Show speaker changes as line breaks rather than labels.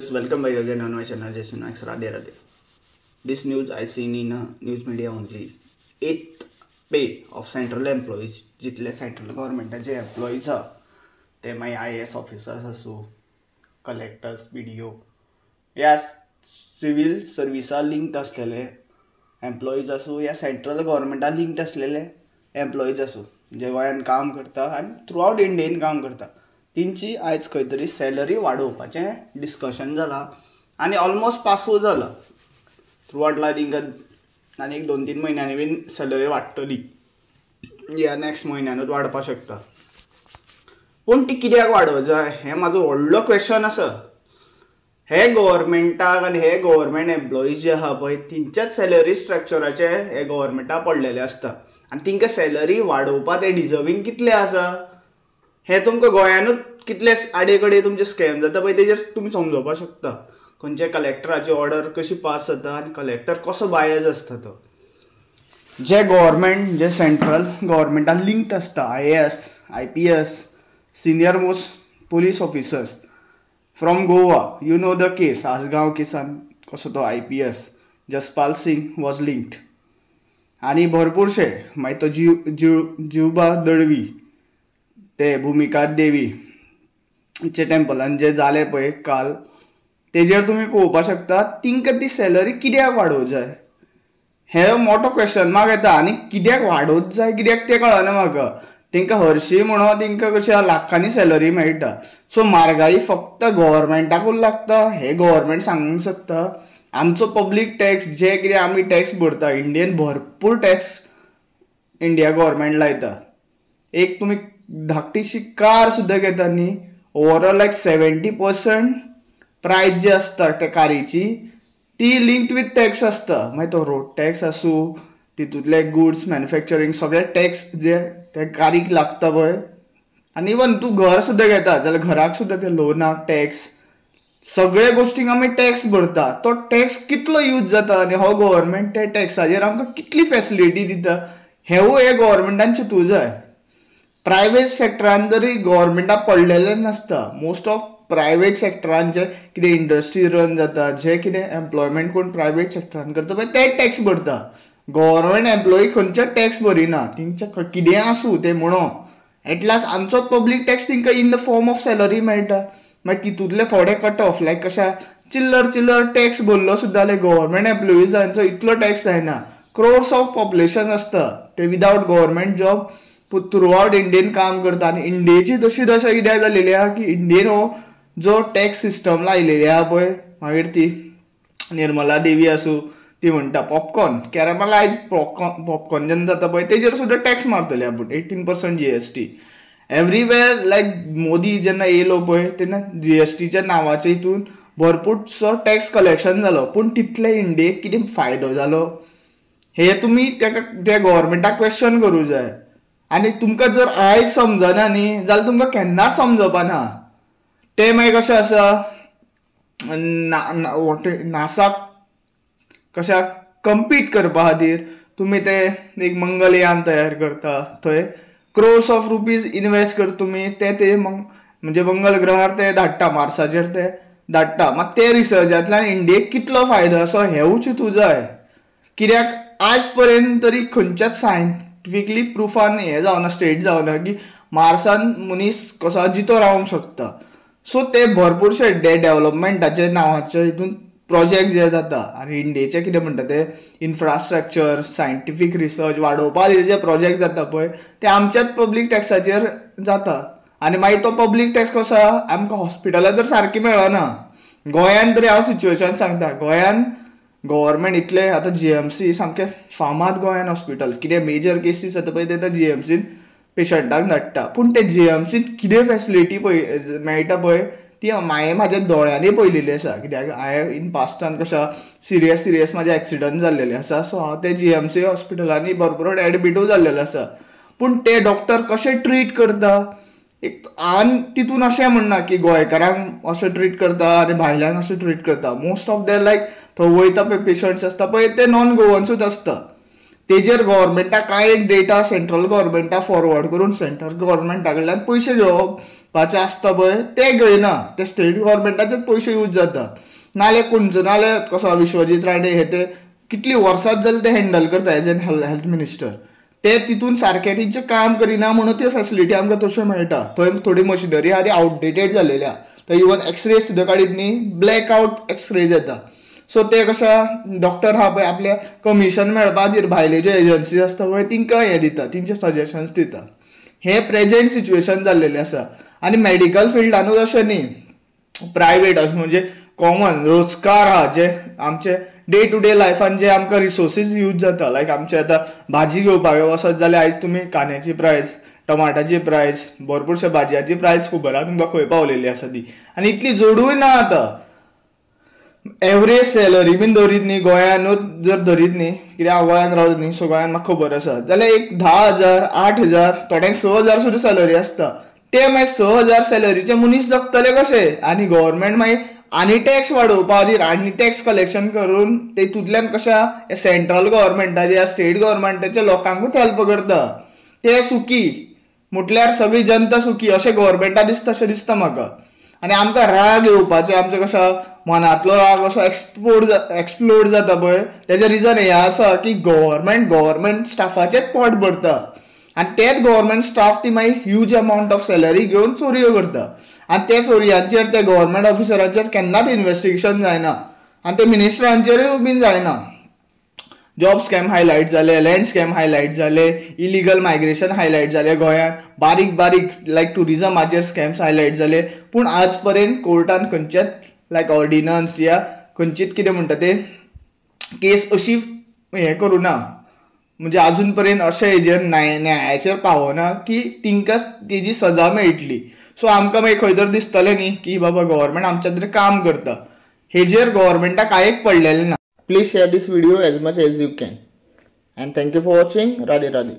viewers, welcome back again on my channel Jason X Radhe Radhe. This news I seen in a news media only. 8th pay of central employees, जितले central government employees are, ते माई IAS officers असो, collectors, BDO, या civil service linked असलेले employees असो या central government linked असलेले employees असो, जे गोंयान काम करता आणि throughout Indian काम करता. तिंची आज खंय तरी सॅलरी वाडोवपाचें डिस्कशन जालां आनी ऑलमोस्ट पासूय जाला. थ्रूआउटला तिंकां आनी एक 2-3 म्हयन्यांनी बीन सॅलरी वाडटली या नेक्स्ट म्हयन्यानूच वाडपाक शकता. पूण ती कित्याक वाडोवं जाय हें म्हाजो व्हडलो क्वेश्चन आसा. हे गव्हर्मेंटाक आनी हे गव्हर्मेंट एम्प्लॉईज जे आहा पळय तिंच्याच सॅलरी स्ट्रक्चराचे हे गव्हर्मेंटाक पडलेले आसता आनी तिंकां सॅलरी वाडोवपाक ते डिजर्वींग कितले आसा हे तुमकां गोंयानूच कितले आडेकडे तुमचे स्कॅम जाता पळय तेजेर तुमी समजोवपाक शकता. खंयचे कलेक्टराची ऑर्डर कशी पास जाता आनी कलेक्टर कसो बायज आसता तो. जे गव्हर्मेंट जे सेंट्रल गव्हर्मेंटान लिंक्ड आसता IAS, IPS, senior most police officers from Goa, you know the case Assagao केसान कसो तो IPS Jaspal Singh was linked आनी भरपूरशे मागीर तो जिवबा दळवी ते भूमिका देवी चे टेम्पलान जे जाले पळय काल तेजेर तुमी पळोवपाक शकता तिंकां ती सॅलरी कित्याक वाडोवं जाय हे मोठो क्वेश्चन मार्क येता. आनी कित्याक वाडोवंच जाय कित्याक तें कळना म्हाका. तेंकां हरशीं म्हणून तेंकां कशें लाखांनी सॅलरी मेळटा. सो म्हारगाई फक्त गव्हर्मेंटाकूच लागता हे गव्हर्मेंट सांगूंक शकता. आमचो पब्लीक टॅक्स जे कितें आमी टॅक्स भरता इंडियेन भरपूर टॅक्स इंडिया गव्हर्मेंट लायता. एक तुमी धाकटीशी कार सुद्दां घेता न्ही ओवरऑल लायक 70% प्रायस जी आसता त्या कारीची ती लिंक्ड विथ टॅक्स आसता. मागीर तो रोड टॅक्स आसूं तितूंतले गुड्स मॅन्युफॅक्चरींग सगळे टॅक्स जे त्या कारीक लागता पळय. आनी इवन तूं घर सुद्दां घेता जाल्यार घराक सुद्दां ते लोनाक टॅक्स सगळे गोश्टींक आमी टॅक्स भरता. तो टॅक्स कितलो यूज जाता आनी हो गव्हर्मेंट त्या टॅक्साचेर आमकां कितली फॅसिलिटी दिता हेंवूय हे गव्हर्मेंटान चिंतूंक जाय. प्रायवेट सेक्टरान जरी गव्हर्मेंटाक पडलेलें नसता. मोस्ट ऑफ प्रायवेट सेक्टरान जे कितें इंडस्ट्री रन जाता जे कितें एम्प्लॉयमेंट कोण प्रायवेट सेक्टरान करता पळय ते टॅक्स भरता. गव्हर्मेंट एम्प्लॉई खंयचे टॅक्स भरिना. तेंचे कितें आसूं तें म्हणो एटलास्ट आमचो पब्लीक टॅक्स तेंकां in the form of salary मेळटा. मागीर तितूंतले थोडे कट ऑफ लायक कशा चिल्लर टॅक्स भरलो सुद्दां जाल्यार गव्हर्मेंट एम्प्लॉईजांचो इतलो टॅक्स जायना. क्रोर्स ऑफ पॉप्युलेशन आसता ते विदाउट गव्हर्मेंट जॉब थ्रूआउट इंडियेन काम करता. आनी इंडियेची तशी दशा कित्याक जालेली आहा की इंडियेन हो जो टॅक्स सिस्टम लायलेली आहा पळय मागीर ती निर्मला देवी आसूं ती म्हणटा पॉपकॉर्न कॅरमलायज पॉपकॉर्न जेन्ना जाता पळय तेजेर सुद्दां टॅक्स मारतले आपूण 18% GST एवरीवेर. लायक मोदी जेन्ना येयलो पळय तेन्ना GSTच्या नांवाच्या हितून भरपूरसो टॅक्स कलेक्शन जालो. पूण तितले इंडियेक कितें फायदो जालो हे तुमी त्या गव्हर्मेंटाक क्वेश्चन करूंक जाय. आनी तुमकां जर आयज समजना न्ही जाल्यार तुमकां केन्नाच समजपाना. ते मागीर कशें आसा नासाक कशाक कम्पीट करपा खातीर तुमी ते एक मंगलयान तयार करता. थंय क्रोर्स ऑफ रुपीज इन्वेस्ट करता तुमी ते म्हणजे मंगल ग्रहार ते धाडटा मार्साचेर ते धाडटा. मात ते रिसर्चांतल्यान इंडियेक कितलो फायदो आसा हेंवूय चिंतूंक जाय. कित्याक आज पर्यंत तरी खंयच्याच सायंटिफिकली प्रुफान हें जावना स्टेट जावना की मार्सान मनीस कसो जितो रावंक शकता. सो ते भरपूरशे डेव्हलपमेंटाचे नांवाचे हितून प्रोजेक्ट जे जाता आनी इंडियेचे कितें म्हणटा ते इन्फ्रास्ट्रक्चर सायंटिफीक रिसर्च वाडोवपाक जे प्रोजेक्ट जाता पळय ते आमच्याच पब्लीक टॅक्साचेर जाता. आनी मागीर तो पब्लीक टॅक्स कसो आमकां हॉस्पिटलां तर सारकी मेळना. गोंयान तरी हांव सिच्युएशन सांगता. गोंयान गव्हर्मेंट इतले आतां GMC सामकें फामाद गोंयान हॉस्पिटल कितें मेजर केसीस जाता पळय ते GMCन पेशंटाक धाडटा. पूण ते GMCन कितें फॅसिलिटी मेळटा पळय ती हांवें म्हाज्या दोळ्यांनी पळयलेली आसा. कित्याक हांवें इन पास्टान कशा सिरियस म्हाजे एक्सिडंट जाल्लेले आसा. सो हांव ते GMC हॉस्पिटलांनी भरपूर एडमिटूय जाल्लेलो आसा. पूण ते डॉक्टर कशे ट्रीट करता एक हांवें तितून अशें म्हणना की गोंयकारांक अशें ट्रीट करता आनी भायल्यांक अशें ट्रीट करता. मोस्ट ऑफ दे लायक थंय वयता पळय पेशंट्स आसता पळय ते नॉन गोवन्सूच आसता. तेजेर गव्हर्मेंटाक कांय एक डेटा सेंट्रल गव्हर्मेंटाक फॉरवर्ड करून सेंट्रल गव्हर्मेंटा कडल्यान पयशे घेवप पाचे आसता पळय ते घेयना, ते स्टेट गव्हर्मेंटाचेच पयशे यूज जाता. नाल्यार खंयचो नाल्यार कसो विश्वजीत राणे हे ते कितली वर्सां जाली ते हँडल करता एज एन हेल्थ मिनिस्टर. ते तितून सारकें तेंचें काम करिना म्हणून त्यो फॅसिलिटी आमकां तश्यो मेळटा. थंय थोडी मशिनरी आहा ती आउटडेटेड जाल्लेली आहा. थंय इवन एक्सरे सुद्दां काडीत न्ही ब्लॅक आउट एक्सरेज येता. सो ते कशें डॉक्टर आहा पळय आपल्या कमिशन मेळपा खातीर भायले जे एजन्सीज आसता पळय तिंकां हें दिता, तेंचे सजेशन्स दिता. हें प्रेझेंट सिच्युएशन जाल्लेलें आसा. आनी मेडिकल फिल्डानूच अशें न्ही, प्रायवेट म्हणजे कॉमन रोजगार आहा जे आमचे डे टू डे लायफान जे आमकां रिसोर्सीस यूज जाता. लायक आमचे आतां भाजी घेवपाक वचत जाल्यार आयज तुमी कांद्याची प्रायस, टमाटाची प्रायस, भरपूरशा भाजयांची प्रायस खबर आहा तुमकां खंय पावलेली आसा ती. आनी इतली जडूय ना आतां. एवरेज सॅलरी बीन धरीत न्ही गोंयानूच जर धरीत न्ही, कित्याक हांव गोंयान रावता न्ही सो गोंयान म्हाका खबर आसा, जाल्यार एक 10,000 8,000 थोड्यांक 6,000 सुद्दां सॅलरी आसता. ते मागीर 6,000 सॅलरीचे मनीस जगतले कशे? आनी गव्हर्मेंट मागीर आनी टॅक्स वाडोवपा खातीर आनी टॅक्स कलेक्शन करून तेतूंतल्यान कशा सेंट्रल गव्हर्मेंटाचे या स्टेट गव्हर्मेंटाच्या लोकांकूच हेल्प करता. ते सुखी म्हटल्यार सगळी जनता सुखी अशें गव्हर्मेंटा दिसता अशें दिसता म्हाका. आनी आमकां राग येवपाचें आमचो कशा मनांतलो राग असो एक्सप्लोड जाता पळय तेजें रिजन हें आसा की गव्हर्मेंट स्टाफाचेच पोट भरता. आनी तेच गव्हर्मेंट स्टाफ ती मागीर ह्यूज अमावंट ऑफ सॅलरी घेवन चोरयो करता. आनी ते चोरयांचेर ते गव्हर्मेंट ऑफिसरांचेर केन्नाच इन्व्हेस्टिगेशन जायना. आनी ते मिनिस्टरांचेरूय बीन जायना. जॉब स्कॅम हायलायट जाले, लँड स्कॅम हायलायट जाले, इलिगल मायग्रेशन हायलायट जाले गोंयांत, बारीक बारीक लायक टुरिजमाचेर स्कॅम्स हायलायट जाले. पूण आज पर्यंत कोर्टान खंयचेच लायक ऑर्डिनन्स या खंयचीच कितें म्हणटा ते केस अशी हें करूं ना. म्हणजे अजून पर्यंत अशें हेजेर न्यायाचेर पावना की तिंकां तेजी सजा मेळटली. सो आमकां मागीर खंय तर दिसतलें न्ही की बाबा गव्हर्मेंट आमच्या खातीर काम करता. हेजेर गव्हर्मेंटाक कांयच पडलेलें ना. Please share this video as much as you can. And thank you for watching. Radhe Radhe.